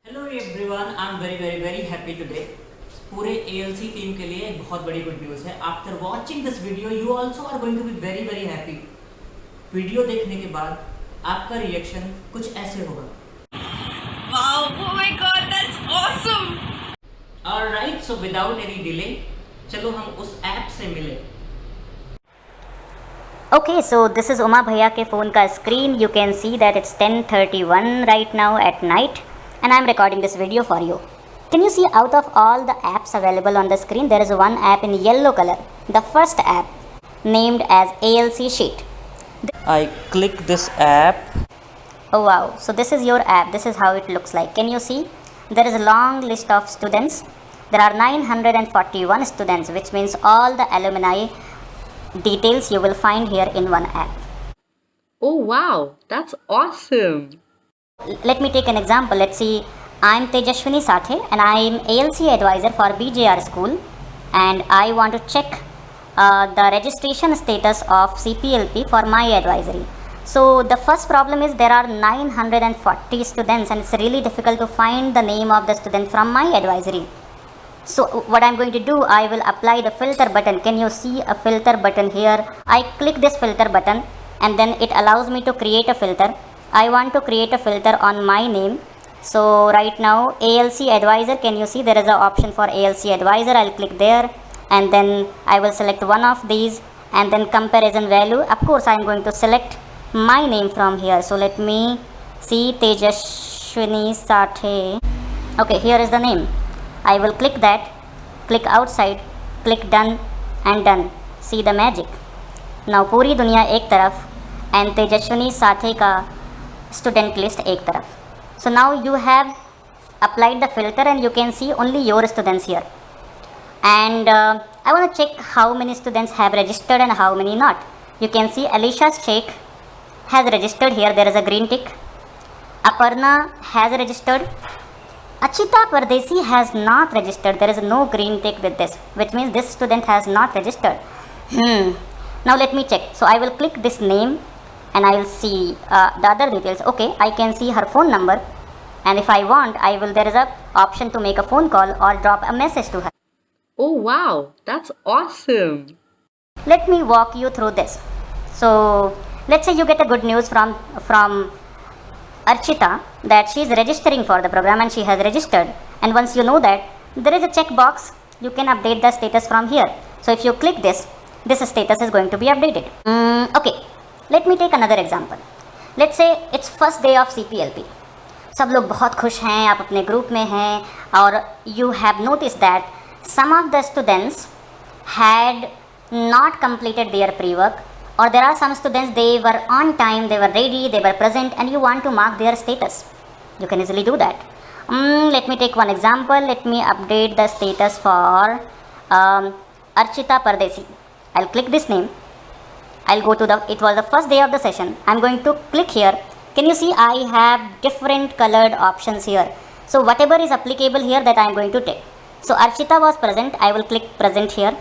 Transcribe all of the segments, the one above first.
Hello everyone, I am very happy today. पूरे ALC team के लिए एक बहुत बड़ी गुड न्यूज़ है। After watching this video you also are going to be very happy. Video देखने के बाद आपका रिएक्शन कुछ ऐसे होगा। Wow, oh my god, that's awesome! Alright, so without any delay चलो हम उस ऐप से मिले। Okay, so this is Uma Bhaiya के फ़ोन का screen. You can see that it's 10:31 right now at night and I'm recording this video for you. Can you see out of all the apps available on the screen, there is one app in yellow color, the first app named as ALC Sheet. I click this app. Oh wow, so this is your app, this is how it looks like. Can you see? There is a long list of students. There are 941 students, which means all the alumni details you will find here in one app. Oh wow, that's awesome! Let me take an example. Let's see, I'm Tejashwini Sathe and I'm ALC advisor for BJR school and I want to check the registration status of CPLP for my advisory. So the first problem is there are 940 students and it's really difficult to find the name of the student from my advisory. So what I'm going to do, I will apply the filter button. Can you see a filter button here? I click this filter button and then it allows me to create a filter. I want to create a filter on my name. So right now ALC advisor, can you see there is an option for ALC advisor? I'll click there and then I will select one of these and then comparison value. Of course I'm going to select my name from here. So let me see, Tejashwini Sathe. Okay, here is the name. I will click that, click outside, click done and done. See the magic. Now पूरी दुनिया एक तरफ and Tejaswini साथे का student list एक तरफ. So now you have applied the filter and you can see only your students here. And I want to check how many students have registered and how many not. You can see Alisha Sheikh has registered here. There is a green tick. Aparna has registered. Achita Pardesi has not registered. There is no green tick with this, which means this student has not registered. Now let me check. So I will click this name and I will see the other details. Okay, I can see her phone number and if I want, there is a option to make a phone call or drop a message to her. Oh wow, that's awesome! Let me walk you through this. So let's say you get a good news from Archita that she is registering for the program and she has registered, and once you know that, there is a checkbox, you can update the status from here. So if you click this status is going to be updated. Okay, let me take another example. Let's say it's first day of CPLP. सब लोग बहुत खुश हैं, आप अपने group में हैं और you have noticed that some of the students had not completed their pre-work, or there are some students, they were on time, they were ready, they were present and you want to mark their status. You can easily do that. Let me take one example. Let me update the status for Archita Pardesi. I'll click this name. I'll go to it was the first day of the session. I'm going to click here. Can you see I have different colored options here. So whatever is applicable here, that I'm going to take. So Archita was present. I will click present here.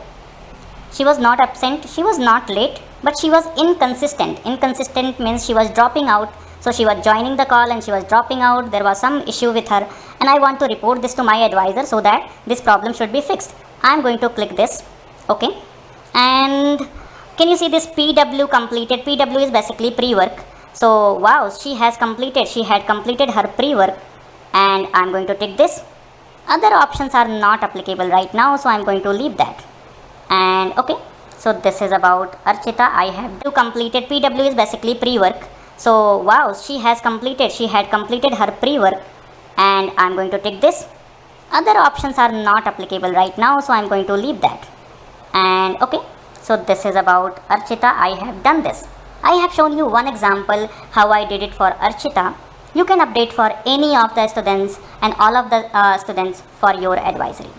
She was not absent, she was not late, but she was inconsistent. Inconsistent means she was dropping out. So she was joining the call and she was dropping out. There was some issue with her and I want to report this to my advisor so that this problem should be fixed. I am going to click this. Okay. And can you see this PW completed? PW is basically pre-work. So wow, she has completed. She had completed her pre-work and I am going to tick this. Other options are not applicable right now, so I am going to leave that. And okay, so this is about Archita. I have completed. PW is basically pre-work. So wow, she has completed. She had completed her pre-work and I'm going to take this. Other options are not applicable right now, so I'm going to leave that. And okay, so this is about Archita. I have done this. I have shown you one example how I did it for Archita. You can update for any of the students and all of the students for your advisory.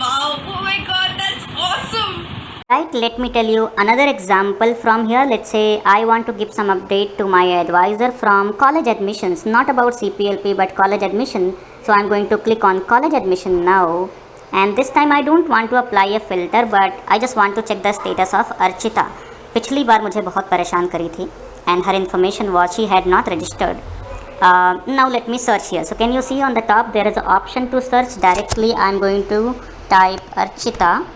Wow, oh my god, that's awesome! Right, let me tell you another example from here. Let's say I want to give some update to my advisor from college admissions, not about CPLP but college admission. So I'm going to click on college admission now. And this time I don't want to apply a filter, but I just want to check the status of Archita. पिछली बार मुझे बहुत परेशान करी थी and her information was she had not registered. Now let me search here. So can you see on the top there is an option to search directly. I'm going to type Archita,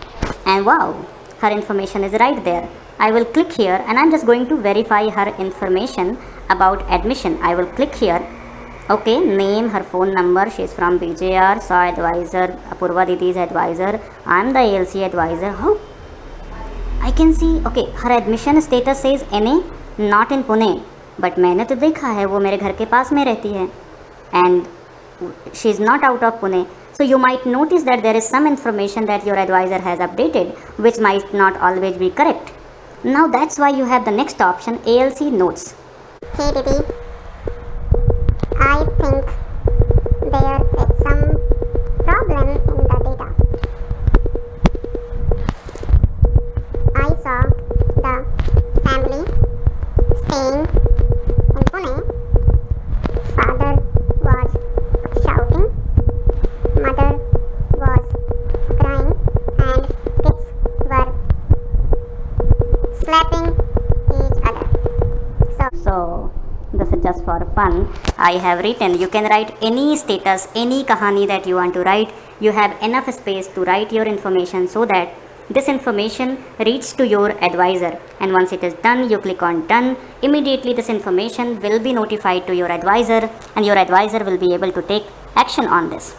and wow, her information is right there. I will click here and I'm just going to verify her information about admission. I will click here. Okay, name, her phone number, she is from BJR, SAW advisor, Apurva Didi is advisor, I am the ALC advisor. How? I can see, okay, her admission status says NA, not in Pune. But मैंने तो देखा है वो मेरे घर के पास में रहती है, and she is not out of Pune. So you might notice that there is some information that your advisor has updated which might not always be correct. Now that's why you have the next option, ALC notes. Hey Didi, I think there is some problem in the data. I saw the family staying in Pune. Father was shouting, mother was crying, and kids were slapping each other. So this is just for fun. I have written, you can write any status, any kahani that you want to write. You have enough space to write your information so that this information reaches to your advisor, and once it is done, you click on done. Immediately this information will be notified to your advisor, and your advisor will be able to take action on this.